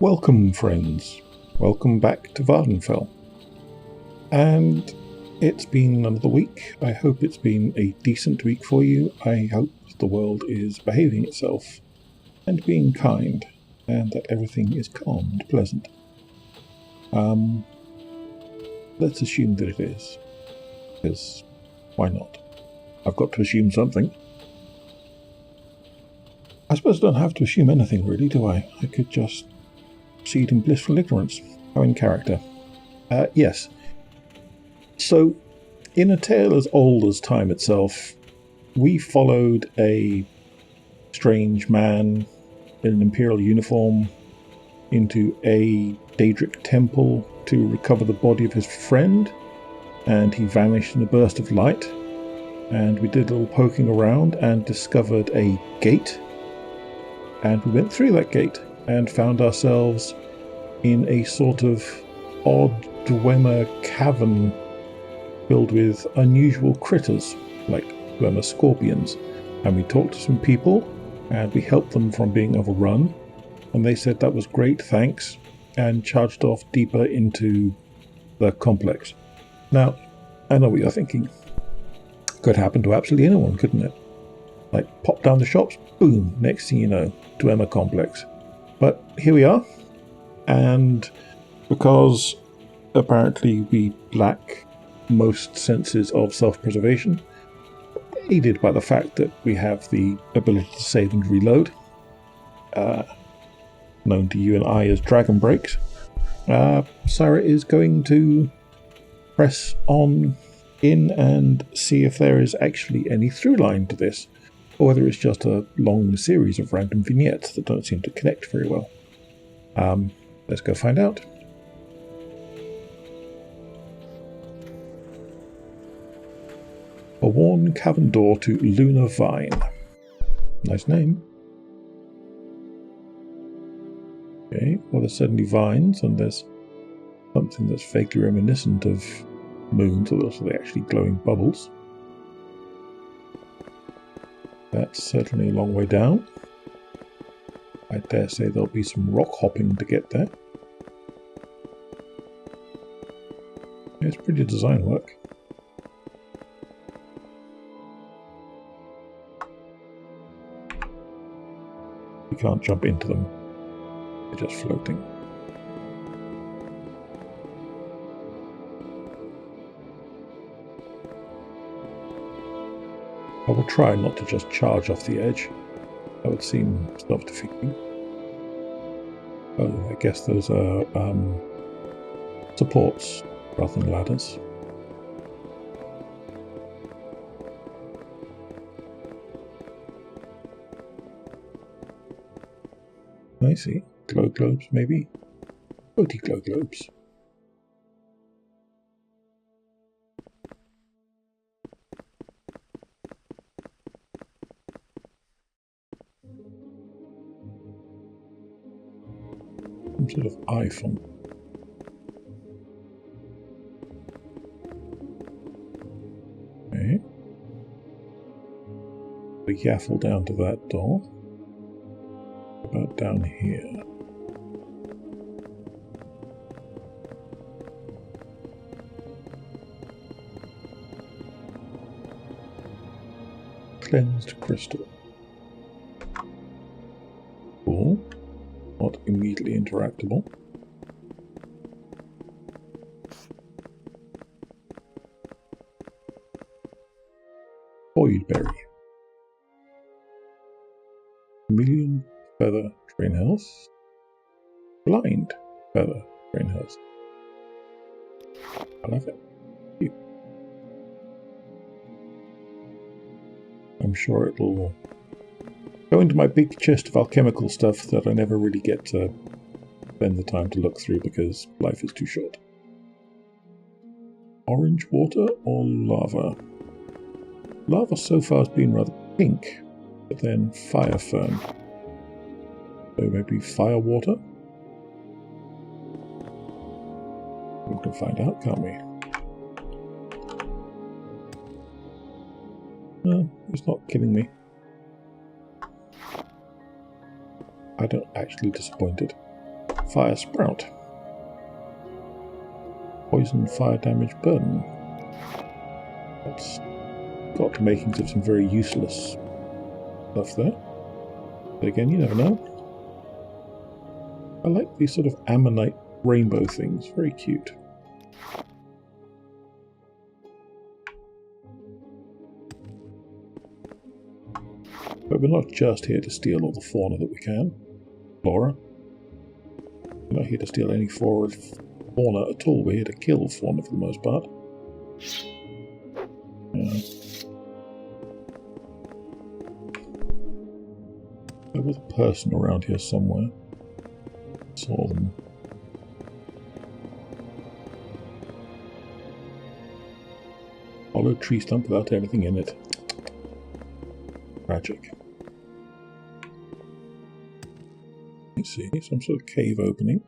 Welcome, friends. Welcome back to Vardenfell. And it's been another week. I hope it's been a decent week for you. I hope the world is behaving itself and being kind, and that everything is calm and pleasant. Let's assume that it is, because why not? I've got to assume something. I suppose I don't have to assume anything, really, do I? I could just proceed in blissful ignorance. How in character. Yes. So, in a tale as old as time itself, we followed a strange man in an imperial uniform into a Daedric temple to recover the body of his friend, and he vanished in a burst of light, and we did a little poking around and discovered a gate, and we went through that gate and found ourselves in a sort of odd Dwemer cavern filled with unusual critters, like Dwemer scorpions. And we talked to some people, and we helped them from being overrun, and they said that was great, thanks, and charged off deeper into the complex. Now, I know what you're thinking. Could happen to absolutely anyone, couldn't it? Like, pop down the shops, boom, next thing you know, Dwemer complex. But here we are, and because apparently we lack most senses of self-preservation, aided by the fact that we have the ability to save and reload, known to you and I as dragon breaks, Sarah is going to press on in and see if there is actually any through line to this, or whether it's just a long series of random vignettes that don't seem to connect very well. Let's go find out. A worn cavern door to Lunar Vine. Nice name. Okay, well, there's certainly vines, and there's something that's vaguely reminiscent of moons, but also they're actually glowing bubbles. That's certainly a long way down. I dare say there'll be some rock hopping to get there. It's pretty design work. You can't jump into them. They're just floating. I will try not to just charge off the edge. That would seem self-defeating. Oh, I guess those are supports rather than ladders. I see. Glow globes, maybe? Floaty glow globes. Some sort of iPhone. Okay. We yaffle down to that door. About down here. Cleansed crystal. Cool. Not immediately interactable. Voidberry. Chameleon feather train health. Blind feather train health. I love it. Heap. I'm sure it'll go into my big chest of alchemical stuff that I never really get to spend the time to look through because life is too short. Orange water or lava? Lava so far has been rather pink, but then fire fern. So maybe fire water? We can find out, can't we? No, it's not killing me. I don't actually disappointed. fire sprout. Poison fire damage burden. That's got the makings of some very useless stuff there. But again, you never know. I like these sort of ammonite rainbow things. Very cute. But we're not just here to steal all the fauna that we can. Flora. We're not here to steal any fauna at all. We're here to kill fauna for the most part. There was a person around here somewhere. Saw them. Hollow tree stump without anything in it. Tragic. You see, some sort of cave opening.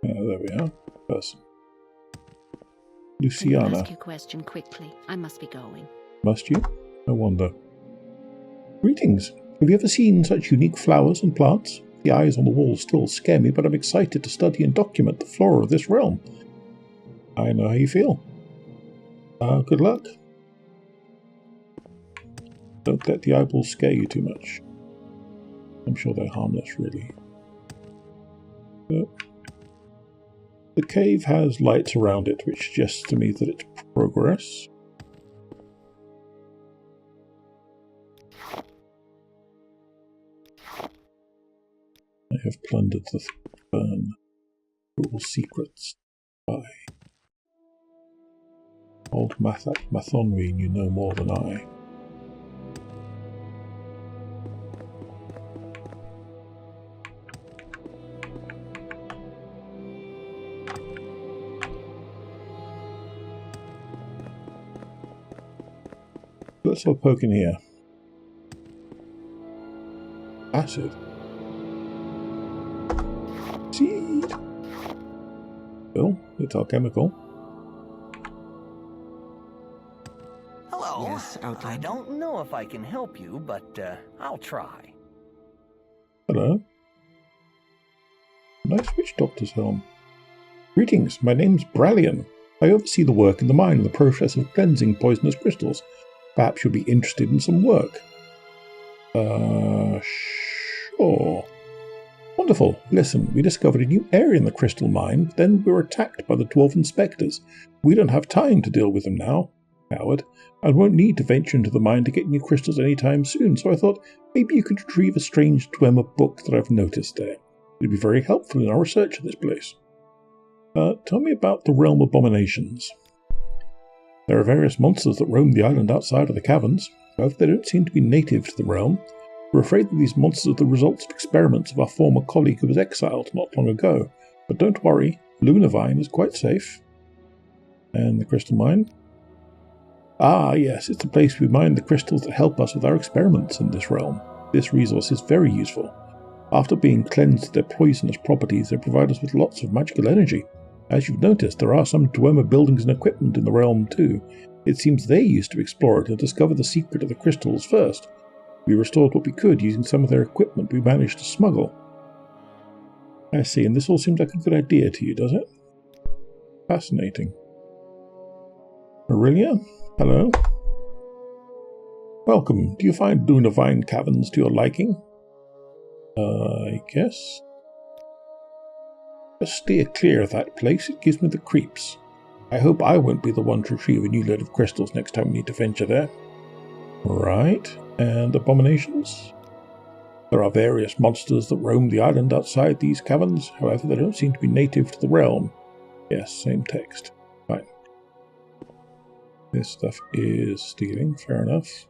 Yeah, there we are. Person. Luciana. Can I ask you a question quickly? I must be going. Must you? I wonder. Greetings. Have you ever seen such unique flowers and plants? The eyes on the wall still scare me, but I'm excited to study and document the flora of this realm. I know how you feel. Good luck. Don't let the eyeballs scare you too much. I'm sure they're harmless, really. But the cave has lights around it, which suggests to me that it's progress. I have plundered the burn. All secrets. By old Mathonri knew no more than I. Let's have a poke in here. Acid. Seed. Well, it's alchemical. Hello. Yes, I don't know if I can help you, but I'll try. Hello. Nice witch doctor's helm. Greetings, my name's Brallian. I oversee the work in the mine and the process of cleansing poisonous crystals. Perhaps you'll be interested in some work. Sure. Wonderful. Listen, we discovered a new area in the crystal mine, but then we were attacked by the dwarven spectres. We don't have time to deal with them now, Howard, and won't need to venture into the mine to get new crystals anytime soon, so I thought maybe you could retrieve a strange Dwemer book that I've noticed there. It'd be very helpful in our research of this place. Tell me about the realm abominations. There are various monsters that roam the island outside of the caverns. However, they don't seem to be native to the realm. We're afraid that these monsters are the results of experiments of our former colleague who was exiled not long ago. But don't worry, Lunavine is quite safe. And the crystal mine? Ah, yes, it's the place we mine the crystals that help us with our experiments in this realm. This resource is very useful. After being cleansed of their poisonous properties, they provide us with lots of magical energy. As you've noticed, there are some Dwemer buildings and equipment in the realm too. It seems they used to explore it and discover the secret of the crystals first. We restored what we could using some of their equipment we managed to smuggle. I see, and this all seems like a good idea to you, does it? Fascinating. Aurelia? Hello? Welcome. Do you find Lunavine Caverns to your liking? I guess. Just steer clear of that place, it gives me the creeps. I hope I won't be the one to retrieve a new load of crystals next time we need to venture there. Right, and abominations? There are various monsters that roam the island outside these caverns, however they don't seem to be native to the realm. Yes, same text. Fine. This stuff is stealing, fair enough.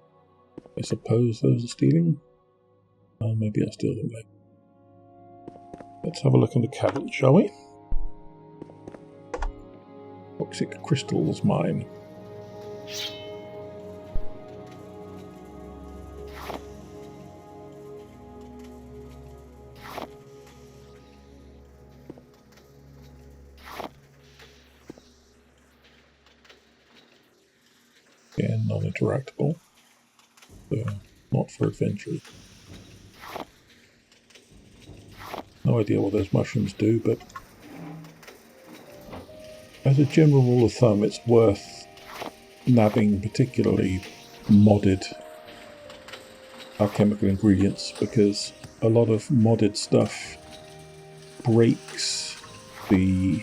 I suppose those are stealing. Maybe I'll steal them later. Let's have a look in the cavern, shall we? Toxic crystals mine. Again, non-interactable. So not for adventurers. No idea what those mushrooms do, but as a general rule of thumb, it's worth nabbing particularly modded alchemical ingredients, because a lot of modded stuff breaks the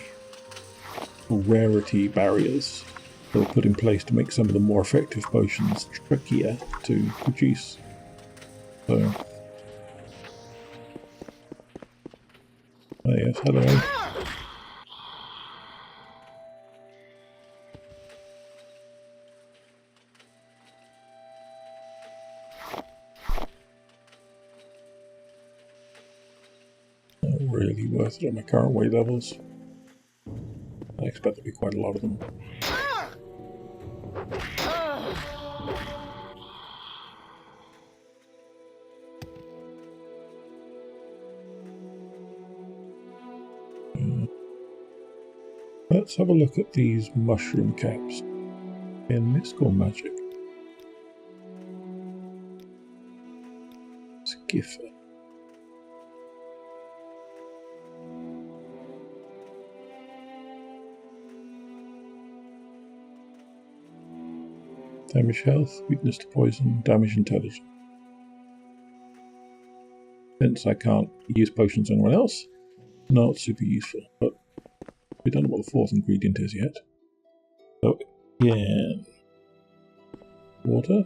rarity barriers that were put in place to make some of the more effective potions trickier to produce. So, oh yes, hello. Not really worth it at my current weight levels. I expect there'll be quite a lot of them. Let's have a look at these mushroom caps in mystical magic. Skiffer. Damage health, weakness to poison, damage intelligence. Since I can't use potions on anyone else, not super useful, but we don't know what the fourth ingredient is yet. So, again. Water?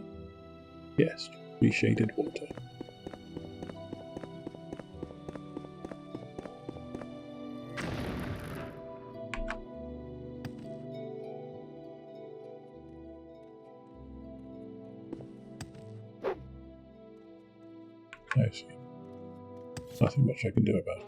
Yes, reshaded water. I see. Nothing much I can do about it.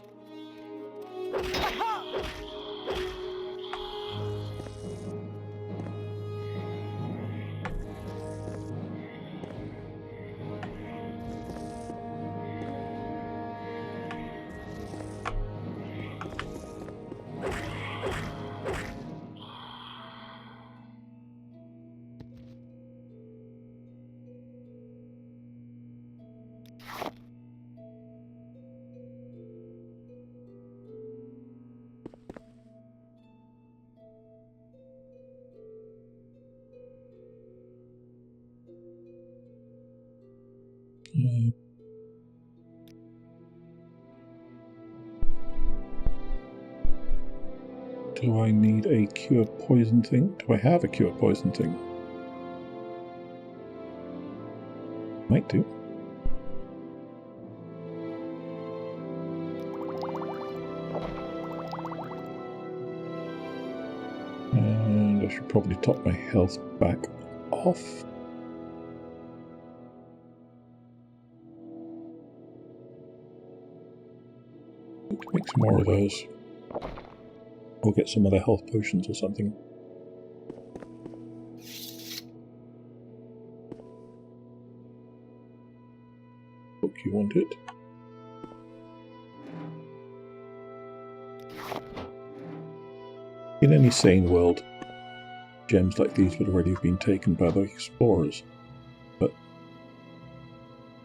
Do I need a cure poison thing? Do I have a cure poison thing? Might do. And I should probably top my health back off. Make some more of those. Or get some other health potions or something. Book you wanted. In any sane world, gems like these would already have been taken by the explorers. But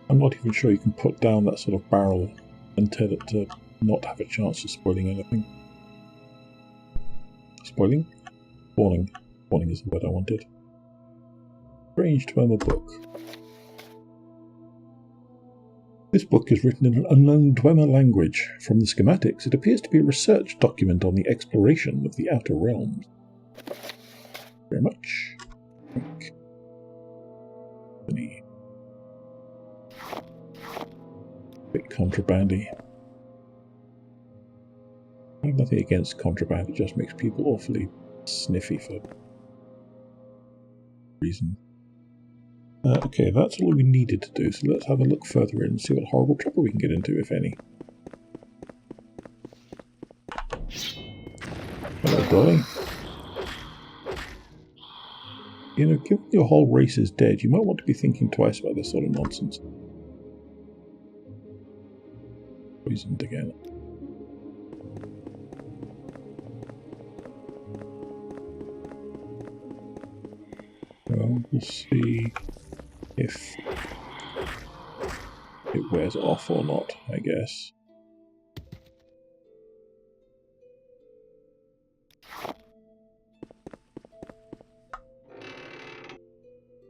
I'm not even sure you can put down that sort of barrel and tell it to not have a chance of spoiling anything. Spoiling? Spawning. Spawning is the word I wanted. Strange Dwemer book. This book is written in an unknown Dwemer language. From the schematics, it appears to be a research document on the exploration of the Outer Realms. Very much. Bit contrabandy. I have nothing against contraband, it just makes people awfully sniffy for reason. Okay, that's all we needed to do, so let's have a look further in and see what horrible trouble we can get into, if any. Hello, Dolly. You know, given your whole race is dead, you might want to be thinking twice about this sort of nonsense. Poisoned again. Well, we'll see if it wears off or not, I guess.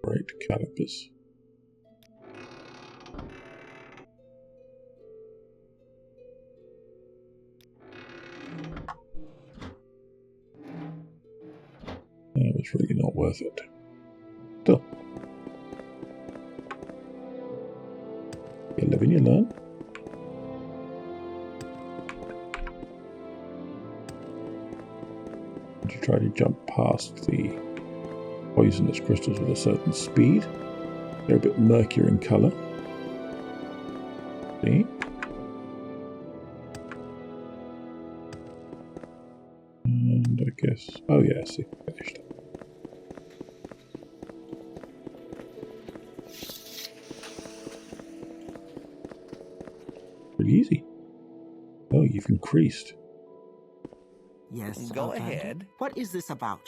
Great calipers. That was really not worth it. Still. You live and you learn. You try to jump past the poisonous crystals with a certain speed. They're a bit murkier in colour. See? And I guess... oh yeah, see, finished. Pretty easy. Oh, you've increased. Yes, Go Altander. ahead. What is this about?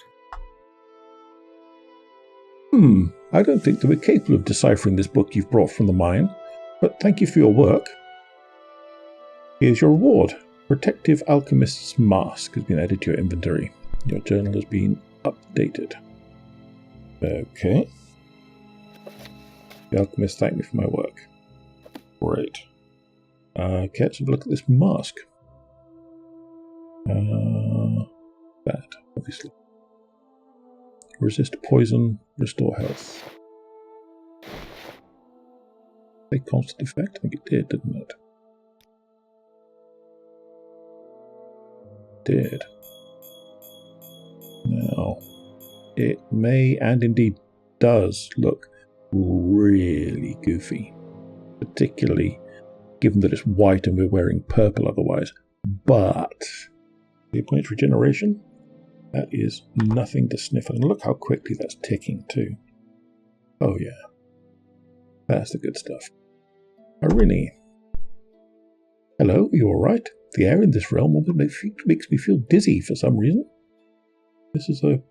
I don't think that we're capable of deciphering this book you've brought from the mine, but thank you for your work. Here's your reward. Protective Alchemist's Mask has been added to your inventory. Your journal has been updated. Okay. The Alchemist thanked me for my work. Great. Okay, let's have a look at this mask. That, obviously. Resist poison, restore health. A constant effect? I think it did, didn't it? Did. Now, it may and indeed does look really goofy, particularly given that it's white and we're wearing purple otherwise. But the points regeneration, that is nothing to sniff at. And look how quickly that's ticking too. Oh yeah, that's the good stuff. Irene. Hello, are you alright? The air in this realm makes me feel dizzy for some reason. This is a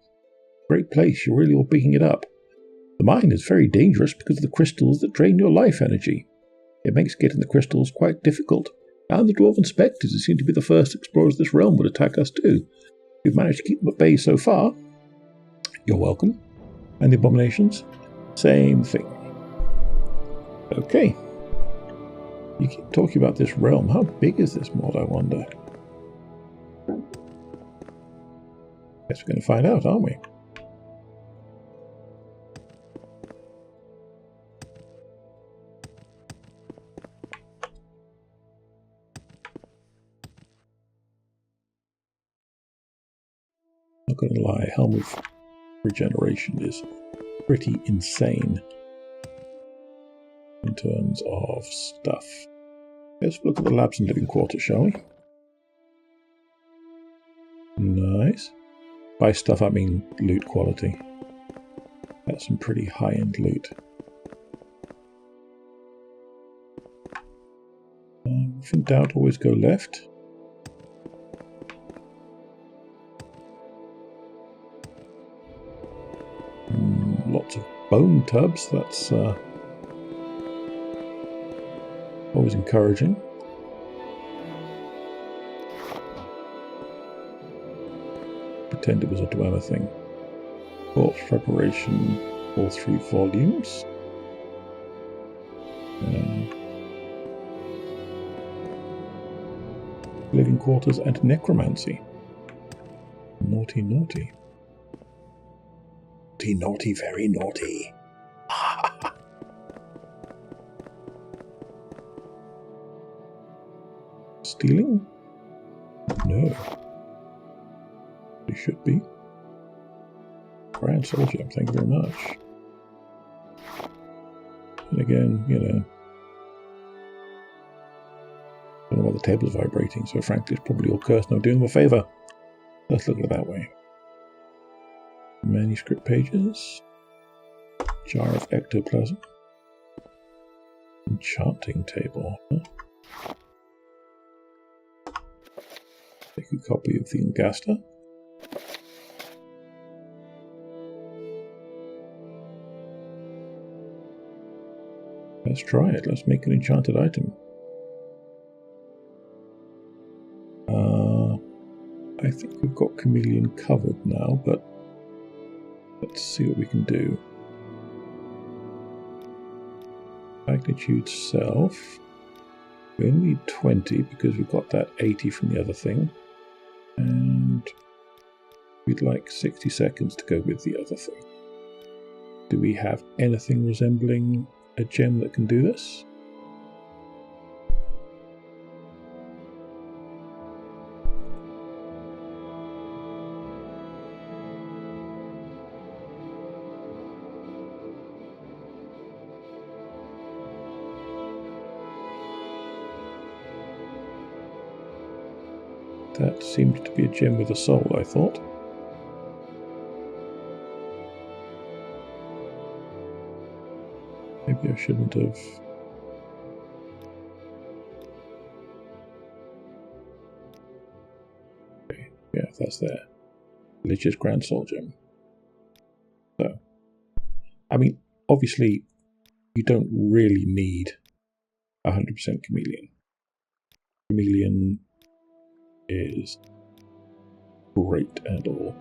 great place, you're really all picking it up. The mine is very dangerous because of the crystals that drain your life energy. It makes getting the crystals quite difficult, and the dwarven spectres who seem to be the first explorers of this realm would attack us too. We've managed to keep them at bay so far. You're welcome. And the abominations? Same thing. Okay. You keep talking about this realm. How big is this mod, I wonder? Guess we're going to find out, aren't we? Not going to lie, Helm of Regeneration is pretty insane in terms of stuff. Let's look at the labs and living quarters, shall we? Nice. By stuff, I mean loot quality. That's some pretty high-end loot. If in doubt, always go left. Lots of bone tubs, that's always encouraging. Pretend it was a dweller thing. Corpse preparation, all 3 volumes. Living quarters and necromancy. Naughty, naughty. Naughty, naughty, very naughty. Stealing? No. It should be. Grand soldier, thank you very much. And again, you know, I don't know why the table's vibrating, so frankly it's probably all cursed and I'm doing them a favour. Let's look at it that way. Manuscript pages. Jar of ectoplasm. Enchanting table. Huh? Take a copy of the Angasta. Let's try it. Let's make an enchanted item. I think we've got chameleon covered now, but let's see what we can do. Magnitude self. We only need 20 because we've got that 80 from the other thing. And we'd like 60 seconds to go with the other thing. Do we have anything resembling a gem that can do this? That seemed to be a gem with a soul, I thought. Maybe I shouldn't have. Okay, yeah, that's there. Lich's Grand Soul Gem. So, I mean, obviously, you don't really need 100% chameleon. Chameleon is great and all.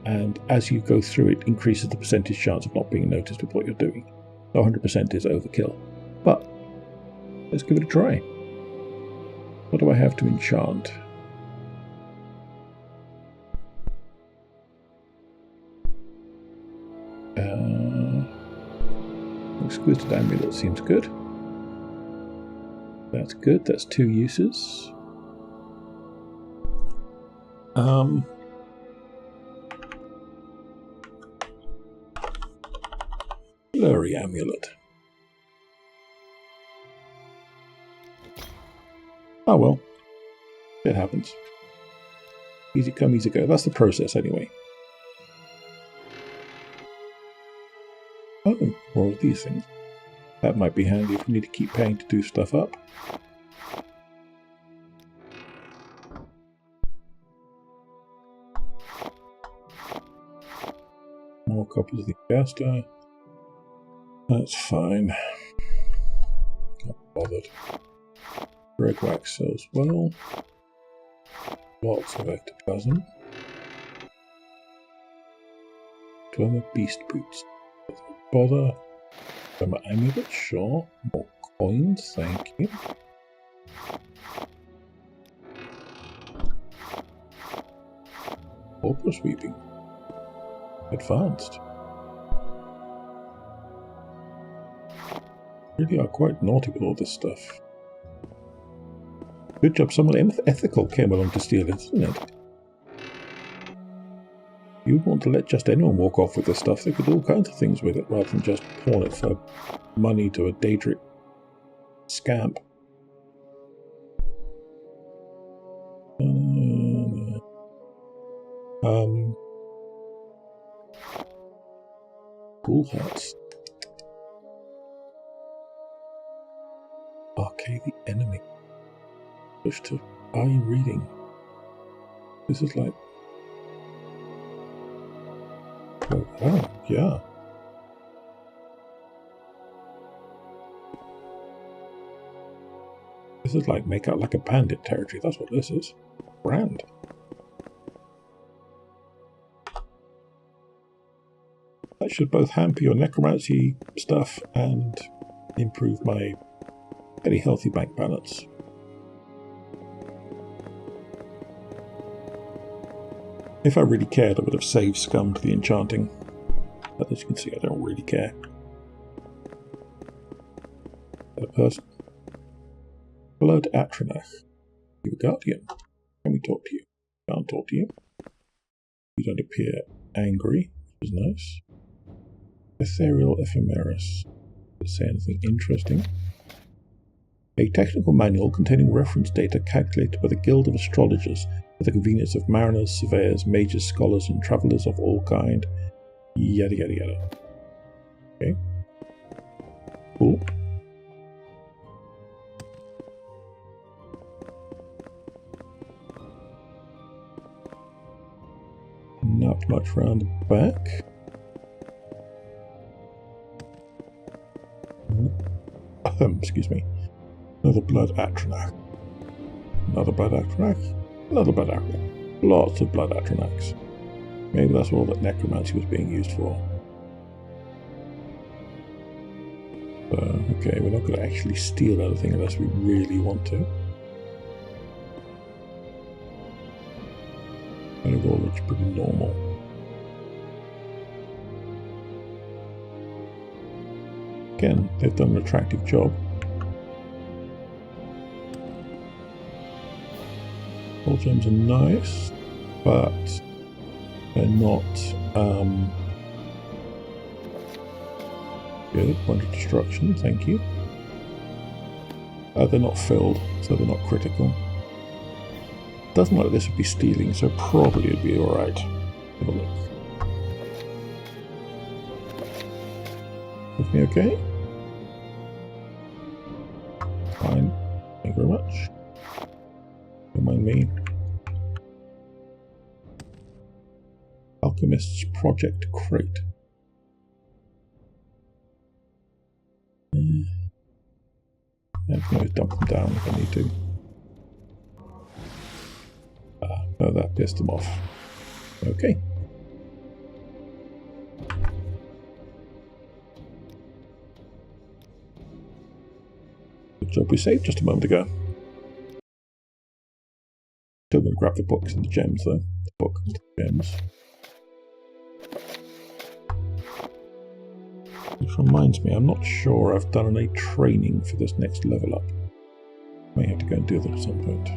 And as you go through, it increases the percentage chance of not being noticed with what you're doing. So 100% is overkill. But let's give it a try. What do I have to enchant? Exquisite amulet seems good. That's good. That's 2 uses. Blurry amulet. Oh well. It happens. Easy come, easy go. That's the process anyway. Oh, more of these things. That might be handy if we need to keep paying to do stuff up. More copies of the Gaster. That's fine. Not bothered. Red wax sells well. Lots of ectoplasm. Dwemer beast boots. Bother. Dwemer amulet, sure. More coins, thank you. Opera sweeping. Advanced. Really are quite naughty with all this stuff. Good job someone ethical came along to steal it, isn't it? You wouldn't want to let just anyone walk off with this stuff. They could do all kinds of things with it rather than just pawn it for money to a Daedric scamp. Cool hats. Okay, the enemy. Push to. Are you reading? This is like. Oh, yeah. This is like make out like a bandit territory. That's what this is. Brand. That should both hamper your necromancy stuff and improve my very healthy bank balance. If I really cared, I would have saved scummed the enchanting. But as you can see, I don't really care. That person. Blood Atronach. You're a guardian. Can we talk to you? Can't talk to you. You don't appear angry, which is nice. Ethereal Ephemeris. Does it say anything interesting? A technical manual containing reference data calculated by the Guild of Astrologers for the convenience of mariners, surveyors, mages, scholars, and travellers of all kind. Yada yada yada. Okay. Cool. Not much around the back. Excuse me. Another blood atronach. Another blood atronach. Another blood atronach. Lots of blood atronachs. Maybe that's all that necromancy was being used for. Okay, we're not going to actually steal anything unless we really want to. And it all looks pretty normal. Again, they've done an attractive job. All gems are nice, but they're not good. Point of destruction, thank you. They're not filled, so they're not critical. Doesn't look like this would be stealing, so probably it'd be alright. Have a look. Everything okay? Fine. Thank you very much. Don't mind me. Alchemist's Project Crate. I can always dump them down if I need to. No, that pissed them off. Okay. Good job we saved just a moment ago. Still going to grab the books and the gems though. The book and the gems. Which reminds me, I'm not sure I've done any training for this next level up. May have to go and do that at some point.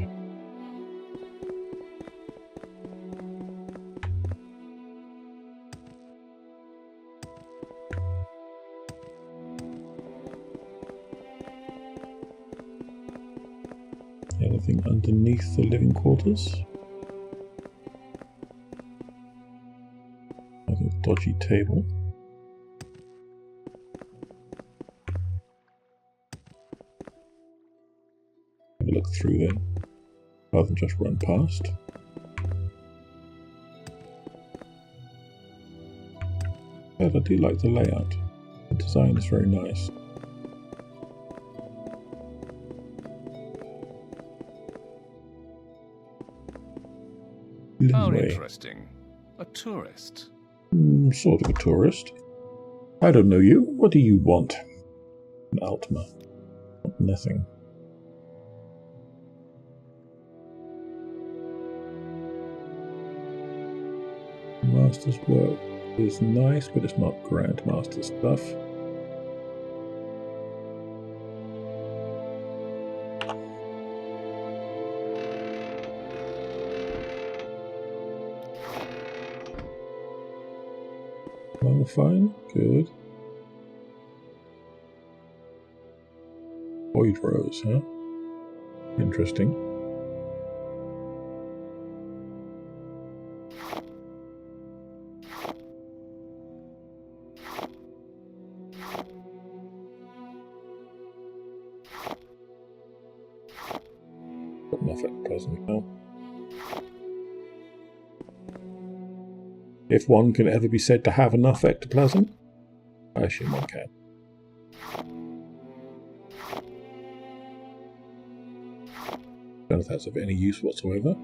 Anything underneath the living quarters? Another dodgy table. Have a look through there, rather than just run past. But I do like the layout. The design is very nice. How interesting. A tourist. Sort of a tourist. I don't know you. What do you want? An Altma. Want nothing. Master's work is nice, but it's not Grandmaster stuff. Well, fine, good. Void Rose, huh? Interesting. Got nothing present now. If one can ever be said to have enough ectoplasm, I assume one can. Don't know if that's of any use whatsoever.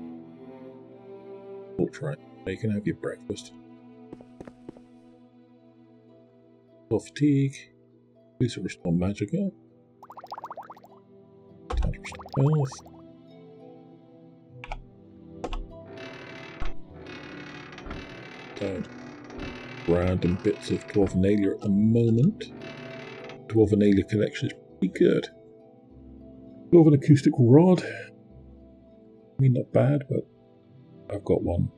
We'll try. You can have your breakfast. Or fatigue. Please restore magicka. Time to restore health. Random bits of Dwarvenalia at the moment. Dwarvenalia collection is pretty good. Dwarven acoustic rod. I mean, not bad, but I've got one.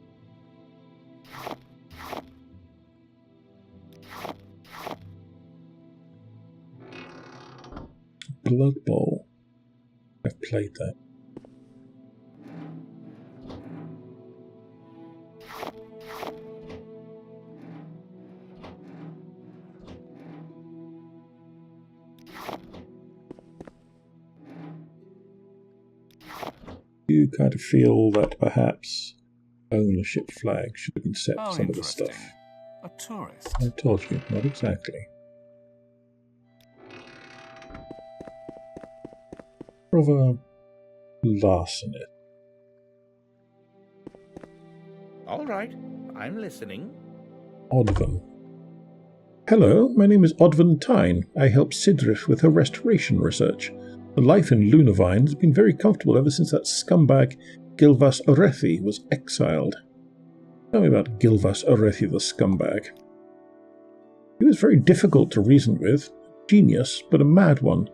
Blood Bowl. I've played that. You kind of feel that perhaps ownership flag should have been set for some of this stuff. A tourist. I told you, not exactly. of a larceny. All right, I'm listening. Odvan. Hello, my name is Odvan Tyne. I help Sidrith with her restoration research. The life in Lunavine has been very comfortable ever since that scumbag Gilvas Orethi was exiled. Tell me about Gilvas Orethi, the scumbag. He was very difficult to reason with. Genius, but a mad one.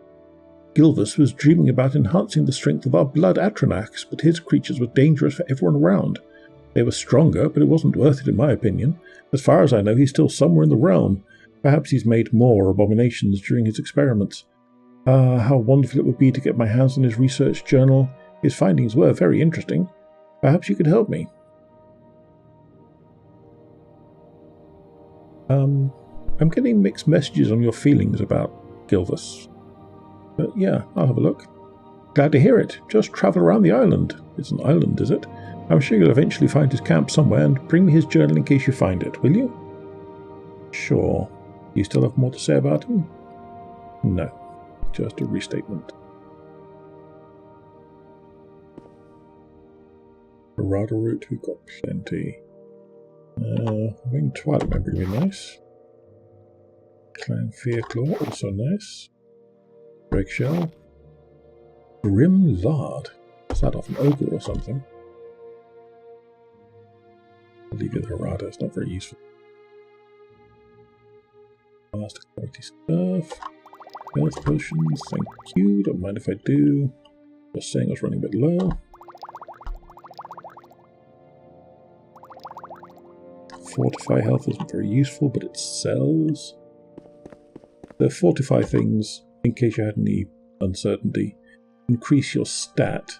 Gilvas was dreaming about enhancing the strength of our blood Atronax, but his creatures were dangerous for everyone around. They were stronger, but it wasn't worth it in my opinion. As far as I know, he's still somewhere in the realm. Perhaps he's made more abominations during his experiments. How wonderful it would be to get my hands on his research journal. His findings were very interesting. Perhaps you could help me. I'm getting mixed messages on your feelings about Gilvas. But yeah, I'll have a look. Glad to hear it. Just travel around the island. It's an island, is it? I'm sure you'll eventually find his camp somewhere, and bring me his journal in case you find it, will you? Sure. You still have more to say about him? No. Just a restatement. Dorado route, we've got plenty. Winged Twilight Member would be nice. Clan Fearclaw, also nice. Break Shell. Grim Lard. Is that off an ogre or something? I'll leave you the Dorado, it's not very useful. Master quality stuff. Health potions, thank you. Don't mind if I do. Just saying I was running a bit low. Fortify health isn't very useful, but it sells. The fortify things, in case you had any uncertainty, increase your stat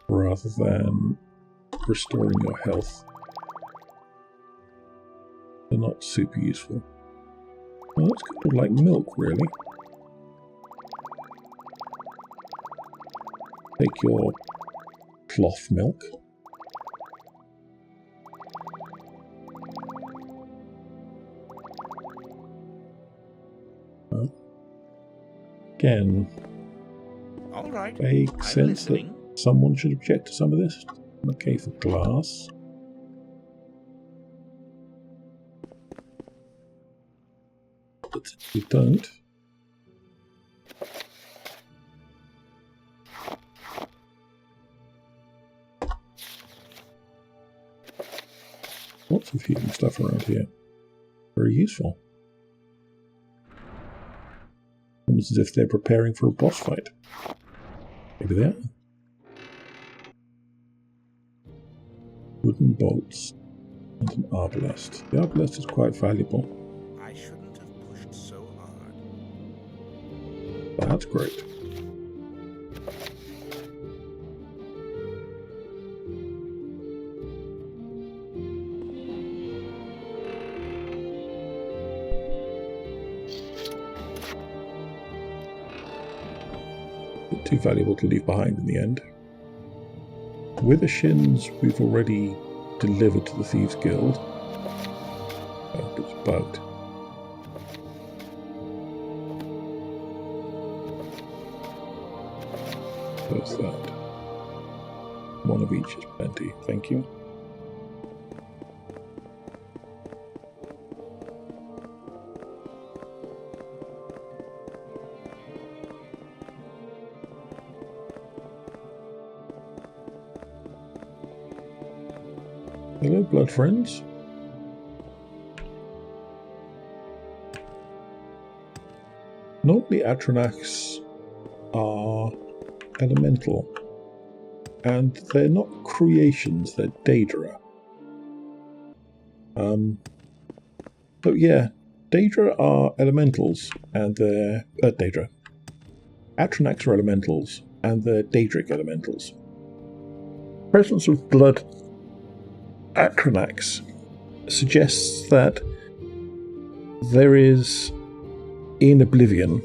rather than restoring your health. They're not super useful. Well, that's kind of like milk, really. Take your cloth milk. Well, again, All right, vague I'm sense listening. that someone should object to some of this. Okay, for glass. But we don't. Lots of healing stuff around here. Very useful. Almost as if they're preparing for a boss fight. Maybe they are. Wooden bolts and an arbalest. The arbalest is quite valuable. I shouldn't have pushed so hard. That's great. Too valuable to leave behind in the end. Wither shins we've already delivered to the Thieves Guild. Oh, it's bugged. There's that. One of each is plenty, thank you. Hello, blood friends. Normally Atronax are elemental, and they're not creations, they're Daedra. But yeah, Daedra are elementals, and they're... Daedra. Atronax are elementals, and they're Daedric elementals. Presence of blood Atronax suggests that there is, in Oblivion,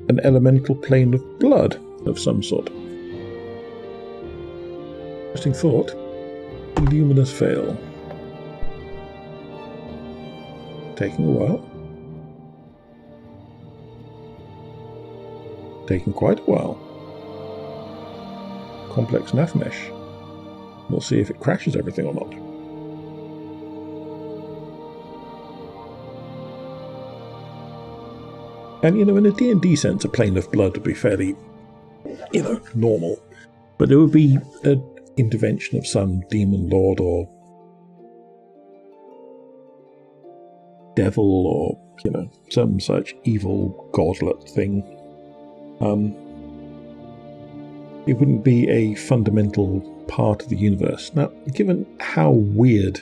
an elemental plane of blood of some sort. Interesting thought. Luminous Veil. Taking a while. taking quite a while. Complex nav mesh. We'll see if it crashes everything or not. And, you know, in a D&D sense, a plane of blood would be fairly, you know, normal. But there would be an intervention of some demon lord or devil or, you know, some such evil godlet thing. It wouldn't be a fundamental part of the universe. Now, given how weird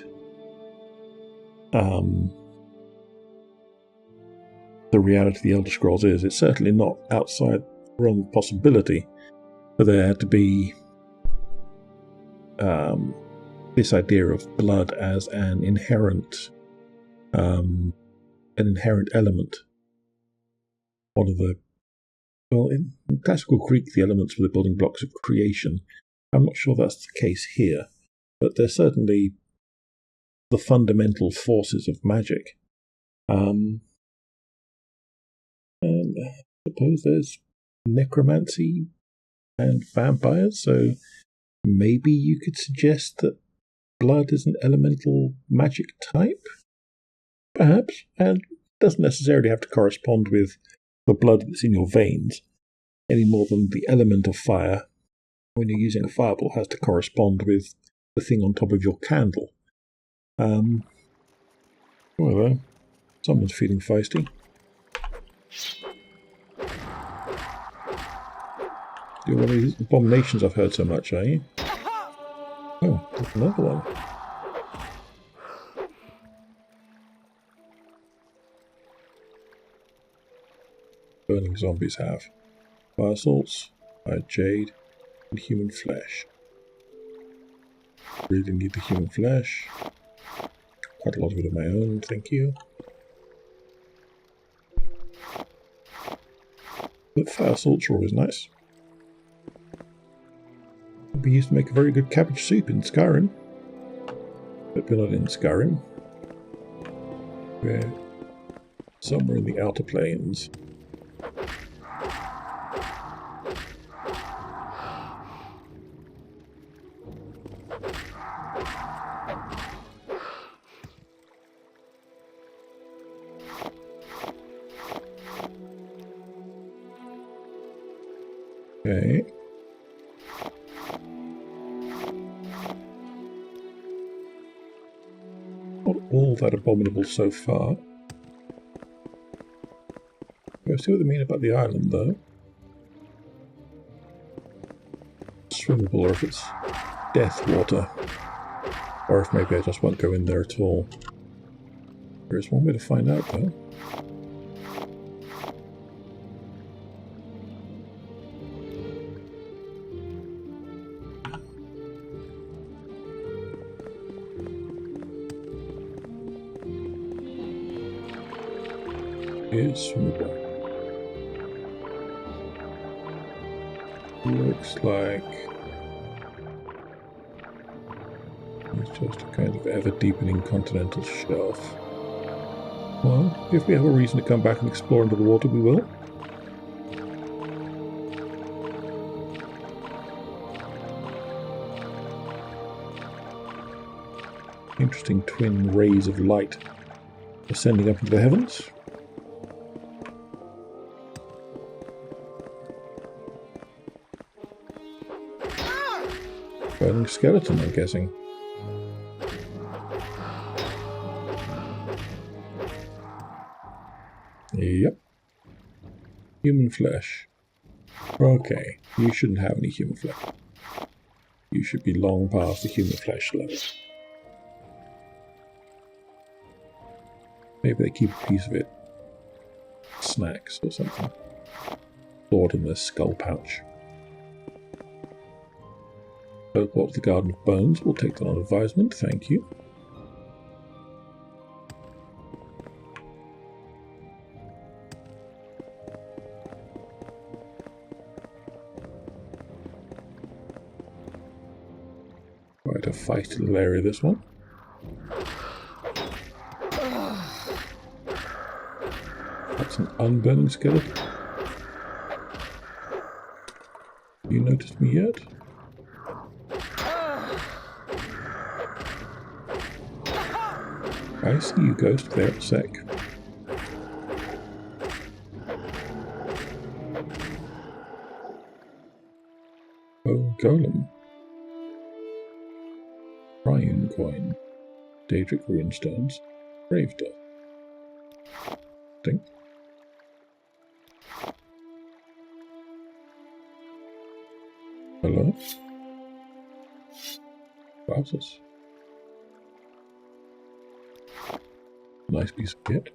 the reality of the Elder Scrolls is, it's certainly not outside the realm of possibility for there to be this idea of blood as an inherent element. One of the, well, in classical Greek, the elements were the building blocks of creation. I'm not sure that's the case here, but they're certainly the fundamental forces of magic. And I suppose there's necromancy and vampires, so maybe you could suggest that blood is an elemental magic type? Perhaps, and doesn't necessarily have to correspond with the blood that's in your veins, any more than the element of fire, when you're using a fireball, has to correspond with the thing on top of your candle. Well, someone's feeling feisty. You're one of these abominations I've heard so much, are you? Oh, there's another one. Burning zombies have fire salts, fire jade, and human flesh. Really need the human flesh. Quite a lot of it of my own, thank you. But fire salts are always nice. Would be used to make a very good cabbage soup in Skyrim. But we're not in Skyrim. We're somewhere in the outer plains. Okay. Not all that abominable so far. I see what they mean about the island, though. Swimmable, or if it's death water. Or if maybe I just won't go in there at all. There is one way to find out, though. Is swimmable. Looks like it's just a kind of ever-deepening continental shelf. Well, if we have a reason to come back and explore under the water, we will. Interesting twin rays of light ascending up into the heavens. Burning skeleton, I'm guessing. Yep. Human flesh. Okay, you shouldn't have any human flesh. You should be long past the human flesh level. Maybe they keep a piece of it. Snacks or something. Stored in their skull pouch. What of the Garden of Bones? We'll take that on advisement, thank you. Quite a feisty little area, this one. That's an unburning skeleton. You noticed me yet? I see you, Ghost. There a sec. Oh, Golem. Ryan coin. Daedric runestones. Grave dust. Think. Hello? Wowzers. Nice piece of kit.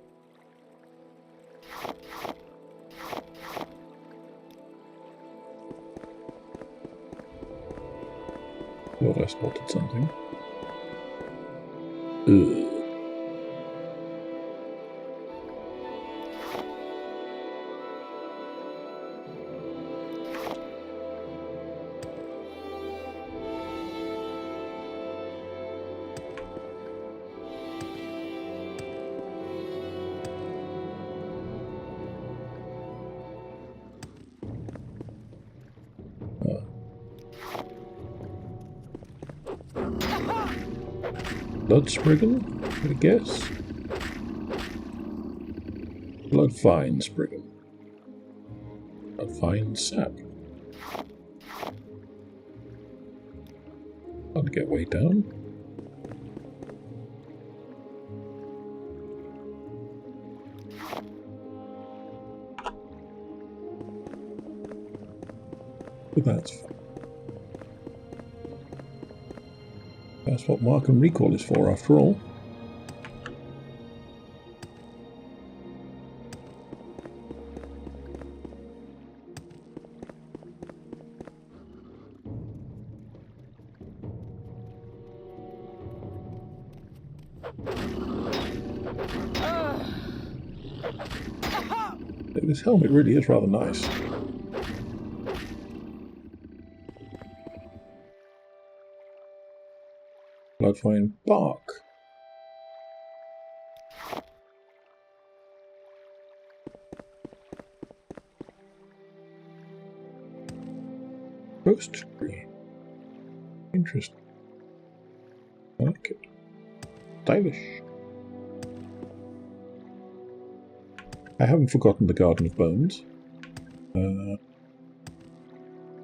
Thought I spotted something. Ugh. Blood Spriggan, I guess. Blood Vine Spriggan. Blood Vine Sap. I'll get way down. But that's fine. That's what Mark and Recall is for, after all. This helmet really is rather nice. Bloodvine bark. Ghost tree. Interesting. I like it. Stylish. I haven't forgotten the Garden of Bones. I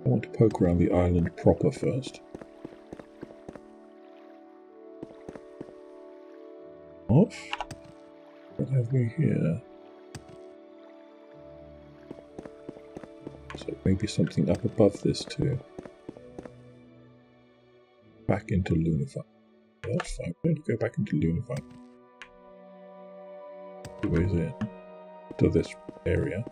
want to poke around the island proper first. Off. What have we here? So maybe something up above this too. Back into Lunafine. Yeah, that's fine. We're going to go back into Lunafine. Two ways in to this area.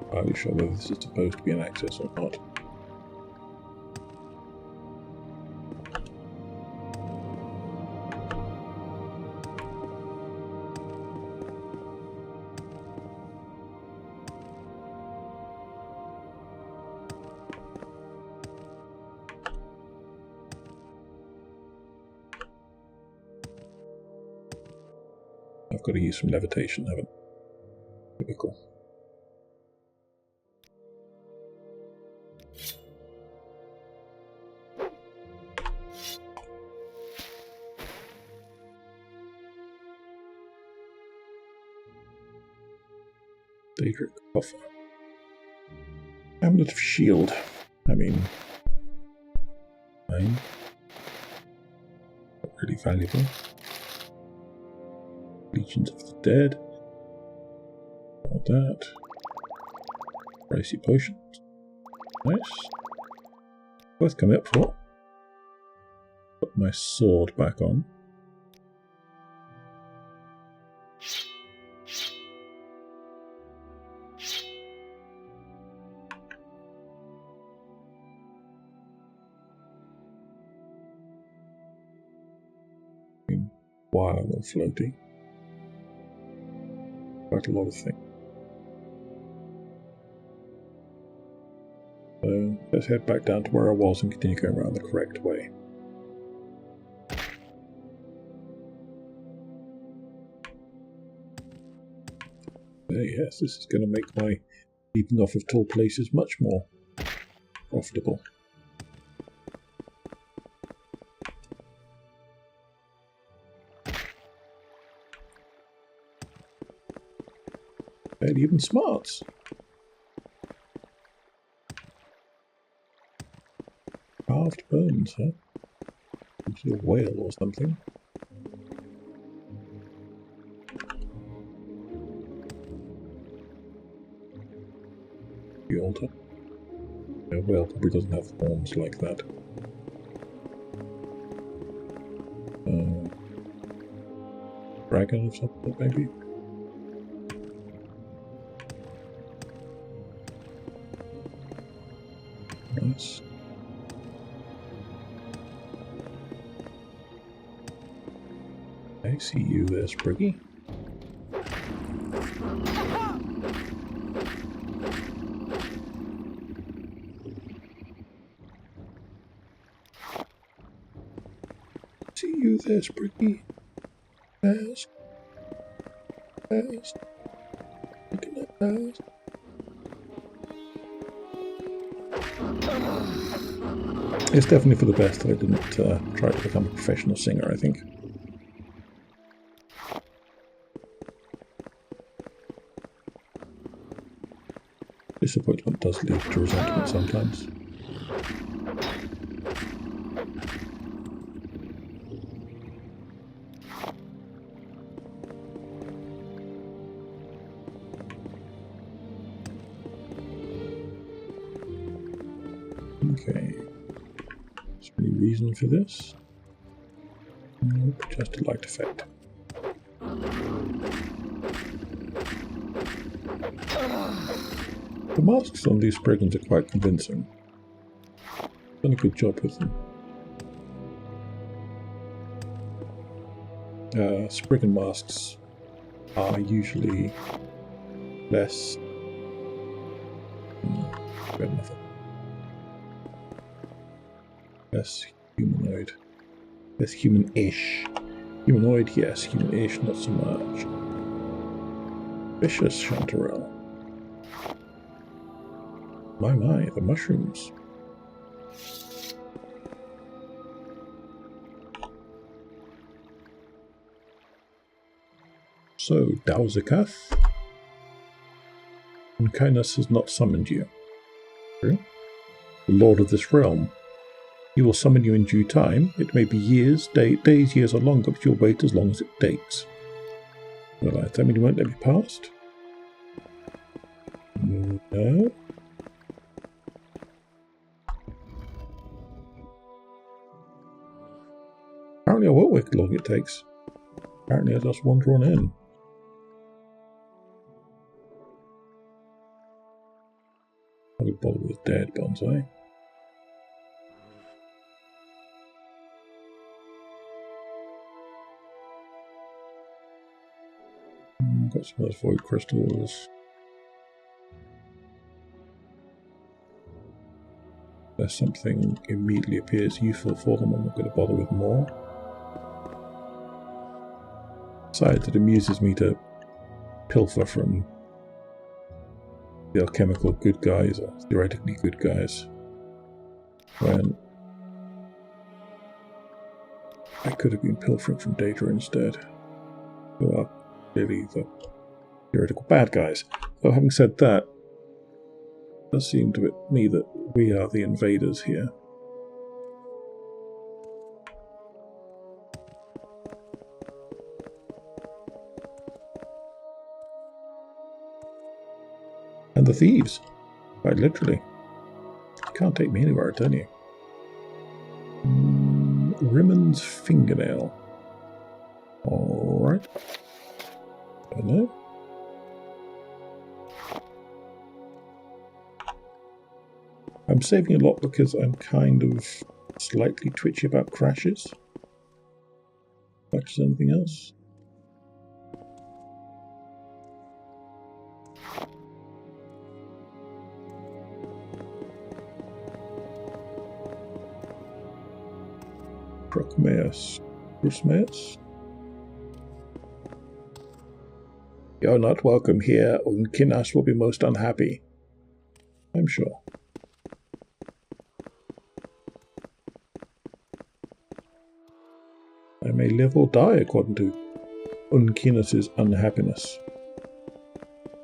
I'm not really sure whether this is supposed to be an access or not. I've got to use some levitation, haven't I? Typical. Daedric coffer. Amulet of Shield. I mean, fine. Not really valuable. Legions of the Dead. All that. Pricey potions. Nice. Worth coming up for. Put my sword back on. While I'm all floaty. Quite a lot of things. So let's head back down to where I was and continue going around the correct way. Yes, this is going to make my leaping off of tall places much more profitable. And even smarts. Carved bones, huh? It's a whale or something. The altar. A whale probably doesn't have horns like that. Dragon or something, maybe? Nice. I see you there, Spriggy. See you there, Spriggy. Fast. Fast. Looking at fast. It's definitely for the best that I didn't try to become a professional singer, I think. Disappointment does lead to resentment sometimes. Okay. Is there any reason for this? Nope, just a light effect. The masks on these Spriggans are quite convincing. Done a good job with them. Spriggan masks are usually less... Good enough. Less humanoid. Less human-ish. Humanoid, yes. Human-ish, not so much. Vicious Chanterelle. My, the mushrooms. So, Dowzikath. Kindness has not summoned you. True. The Lord of this realm. He will summon you in due time. It may be years, days, years or longer, but you'll wait as long as it takes. Well, does that mean you won't let me past? No. Apparently I won't wait as long as it takes. Apparently I just wander on in. I would bother with dead bonsai. Got some of those void crystals. Unless something immediately appears useful for them, I'm not going to bother with more. Besides, it amuses me to pilfer from the alchemical good guys, or theoretically good guys, when I could have been pilfering from data instead, who are clearly the theoretical bad guys. Though having said that, it does seem to me that we are the invaders here. And the thieves, quite literally. You can't take me anywhere, can you? Rimmond's fingernail. Alright. I know. I'm saving a lot because I'm kind of slightly twitchy about crashes. As much as anything else. Procmaeus. Grusmaeus? You're not welcome here, and Kinnas will be most unhappy. I'm sure. I may live or die according to Unkinas's unhappiness.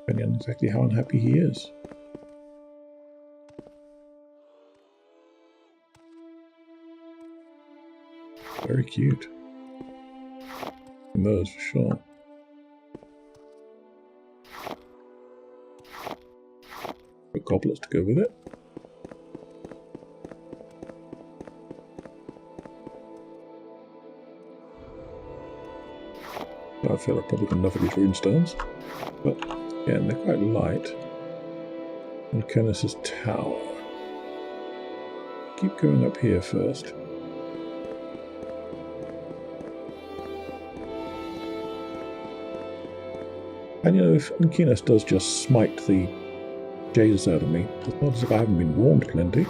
Depending on exactly how unhappy he is. Very cute. And those for sure. Got goblets to go with it. I feel I've probably got enough of these rune stones. But yeah, and they're quite light. And Kennis's tower. Keep going up here first. And you know, if Unkinus does just smite the Jesus out of me, it's not as if I haven't been warned plenty.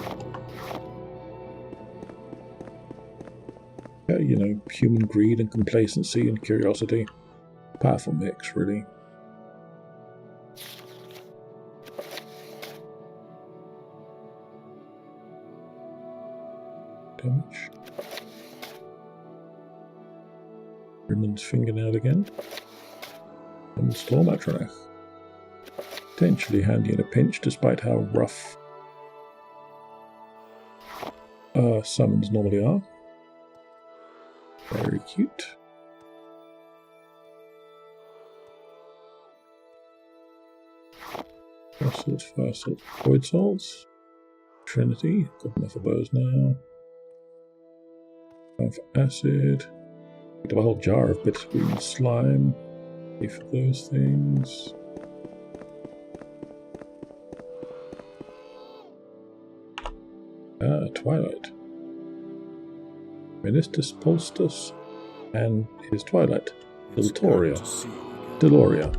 Yeah, you know, human greed and complacency and curiosity. Powerful mix, really. Damage. Rimmond's fingernail again. And Storm Atronach. Potentially handy in a pinch, despite how rough summons normally are. Very cute. Fossils, fire salts, void salts. Trinity, got enough of those now. Have acid. Picked up a whole jar of bitter green slime. Pay for those things. Twilight. Ministus Polstus and his Twilight. Deltoria. Deloria.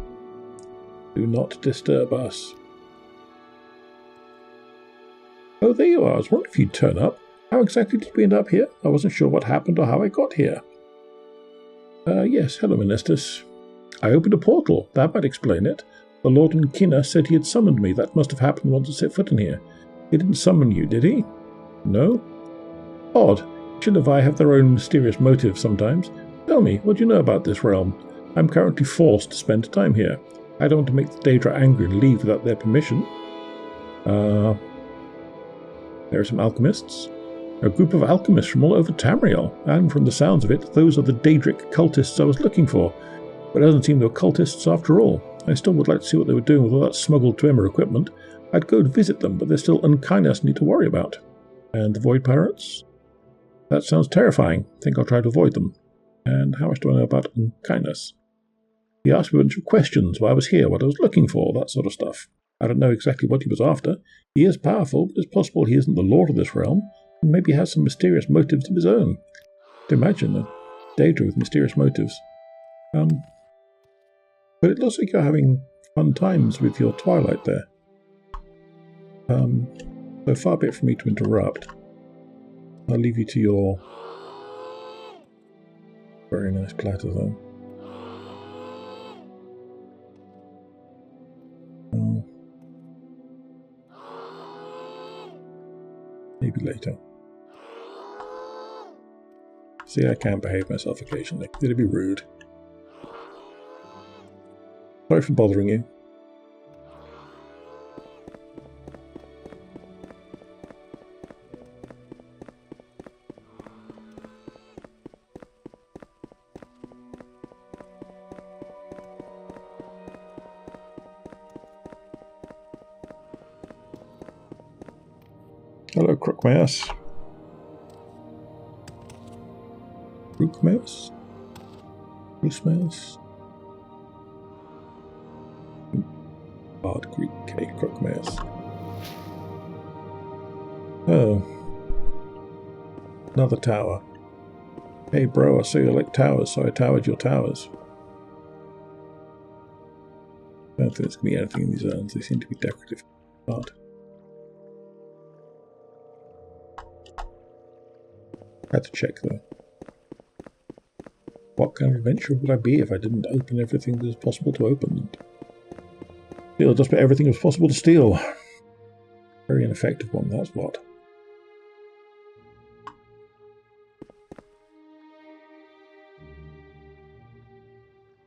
Do not disturb us. Oh, there you are. I was wondering if you'd turn up. How exactly did we end up here? I wasn't sure what happened or how I got here. Yes, hello, Ministus. I opened a portal. That might explain it. The Lord Nkina said he had summoned me. That must have happened once I set foot in here. He didn't summon you, did he? No? Odd. Shinovi have their own mysterious motives sometimes. Tell me, what do you know about this realm? I'm currently forced to spend time here. I don't want to make the Daedra angry and leave without their permission. There are some alchemists. A group of alchemists from all over Tamriel, and from the sounds of it, those are the Daedric cultists I was looking for. But it doesn't seem they were cultists after all. I still would like to see what they were doing with all that smuggled Tremor equipment. I'd go to visit them, but there's still Unkindness need to worry about. And the Void Pirates? That sounds terrifying. Think I'll try to avoid them. And how much do I know about Unkindness? He asked me a bunch of questions, why I was here, what I was looking for, that sort of stuff. I don't know exactly what he was after. He is powerful, but it's possible he isn't the lord of this realm, and maybe has some mysterious motives of his own. To imagine a Daedra with mysterious motives. But it looks like you're having fun times with your Twilight there. So far be it from me to interrupt. I'll leave you to your very nice platter though. Maybe later. See, I can behave myself occasionally. It'd be rude. Sorry for bothering you. Hello, Crook Mouse. Crook Mouse? Loose Mouse? Bard Greek K. Crook Mouse. Oh. Another tower. Hey bro, I saw you like towers, so I towered your towers. I don't think there's going to be anything in these urns. They seem to be decorative art. Had to check though. what kind of adventure would I be if I didn't open everything that was possible to open? Steal just about everything that was possible to steal. Very ineffective one, that's what.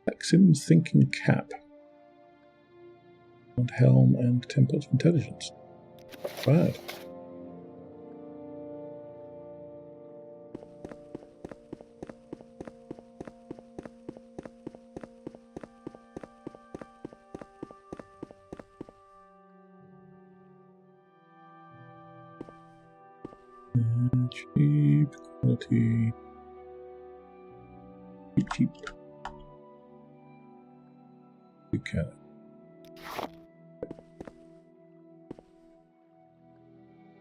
Maxim's thinking cap. And helm and templates of intelligence. Bad. Cheap, quality. Cheap. Okay.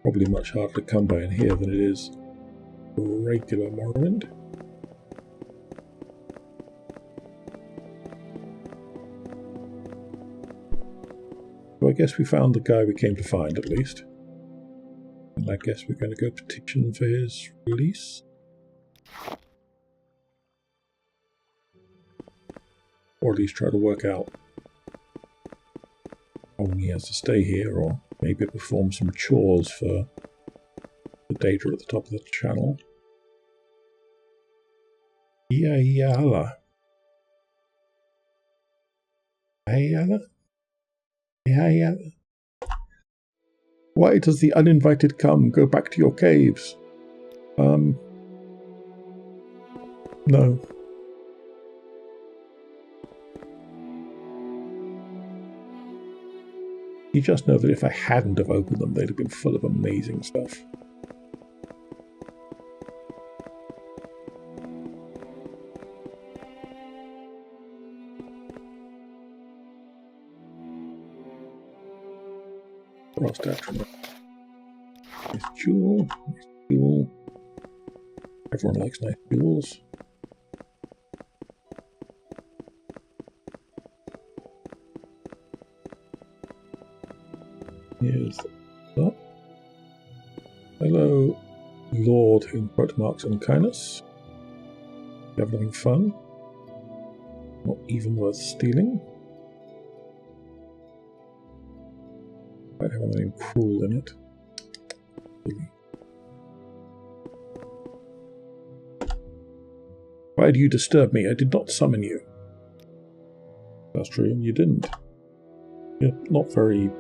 Probably much harder to come by in here than it is regular Morrowind. So I guess we found the guy we came to find, at least. And I guess we're going to go petition for his release. Or at least try to work out how long he has to stay here, or maybe perform some chores for the data at the top of the channel. Yala. Yala. Why does the uninvited come? Go back to your caves. No. You just know that if I hadn't have opened them, they'd have been full of amazing stuff. Frost attribute. Nice jewel. Nice jewel. Everyone likes nice jewels. Here's that. Hello, Lord, in quote marks, unkindness. You have anything fun? Not even worth stealing? Might have anything cruel in it. Really. Why do you disturb me? I did not summon you. That's true, you didn't. You're not very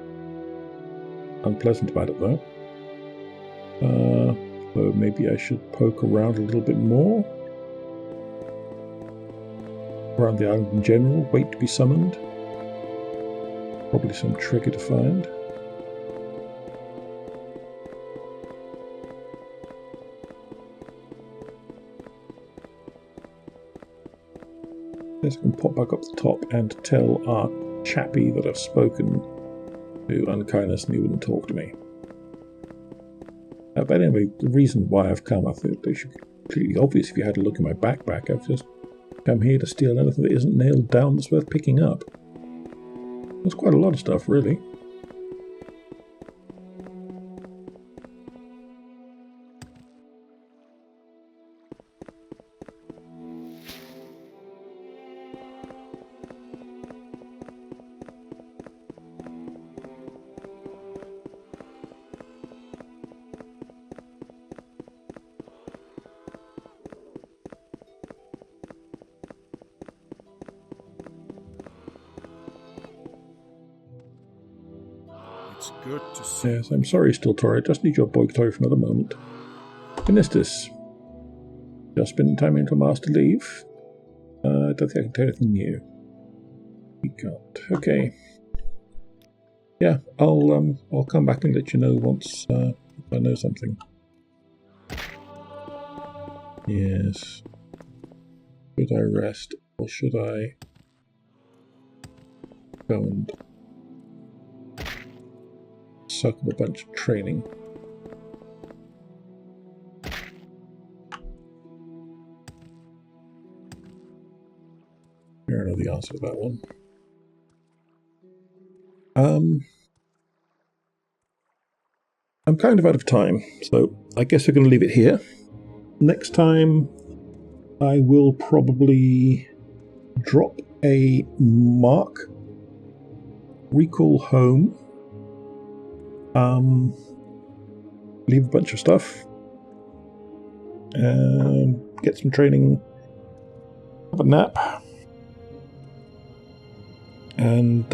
unpleasant about it, though. So maybe I should poke around a little bit more. Around the island in general, wait to be summoned. Probably some trigger to find. Let's pop back up the top and tell our chappie that I've spoken to unkindness and he wouldn't talk to me. But anyway, the reason why I've come, I think it should be completely obvious if you had a look in my backpack. I've just come here to steal anything that isn't nailed down that's worth picking up. That's quite a lot of stuff, really. It's good to see. Yes, I'm sorry, still Tori. I just need your boy toy for another moment. Finistis. Just spending time until master leave. I don't think I can tell anything new. We got. Okay. Yeah, I'll come back and let you know once I know something. Yes. Should I rest or should I go and suck up a bunch of training? I don't know the answer to that one. I'm kind of out of time, so I guess we're going to leave it here. Next time, I will probably drop a mark, recall home, leave a bunch of stuff, and get some training, have a nap, and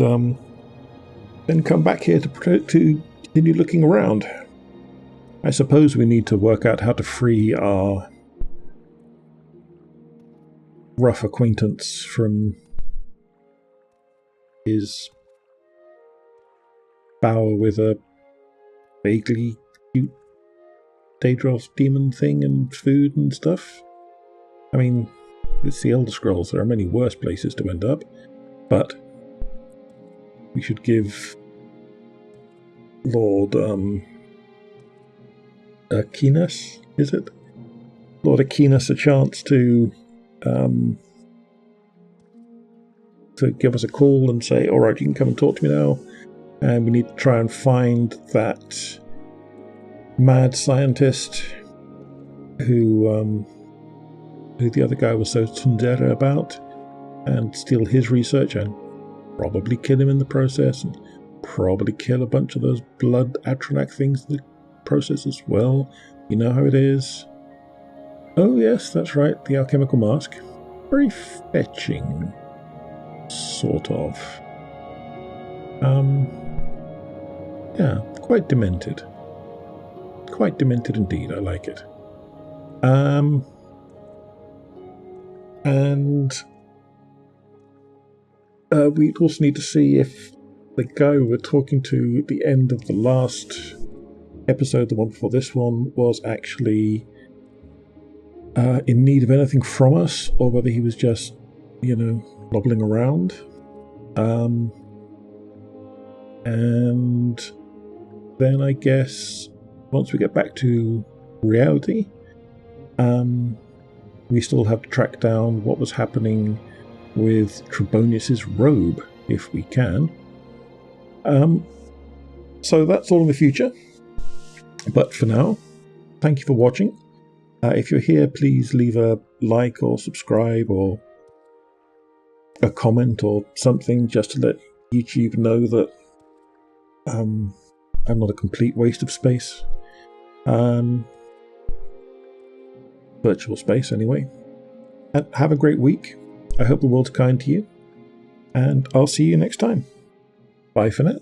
then come back here to continue looking around. I suppose we need to work out how to free our rough acquaintance from his bower with a vaguely cute Daedros demon thing and food and stuff. I mean, it's the Elder Scrolls, there are many worse places to end up, but we should give Lord Aquinas, is it? Lord Aquinas a chance to give us a call and say, alright, you can come and talk to me now, and we need to try and find that mad scientist who the other guy was so tsundere about, and steal his research and probably kill him in the process, and probably kill a bunch of those blood Atronak things in the process as well. You know how it is. Oh yes, that's right, the alchemical mask. Very fetching, sort of. Yeah, quite demented. Quite demented indeed, I like it. And we also need to see if the guy we were talking to at the end of the last episode, the one before this one, was actually in need of anything from us, or whether he was just, nobbling around. And then I guess once we get back to reality, we still have to track down what was happening with Trebonius's robe, if we can. So that's all in the future. But for now, thank you for watching. If you're here, please leave a like or subscribe or a comment or something, just to let YouTube know that I'm not a complete waste of space. Virtual space, anyway. And have a great week. I hope the world's kind to you. And I'll see you next time. Bye for now.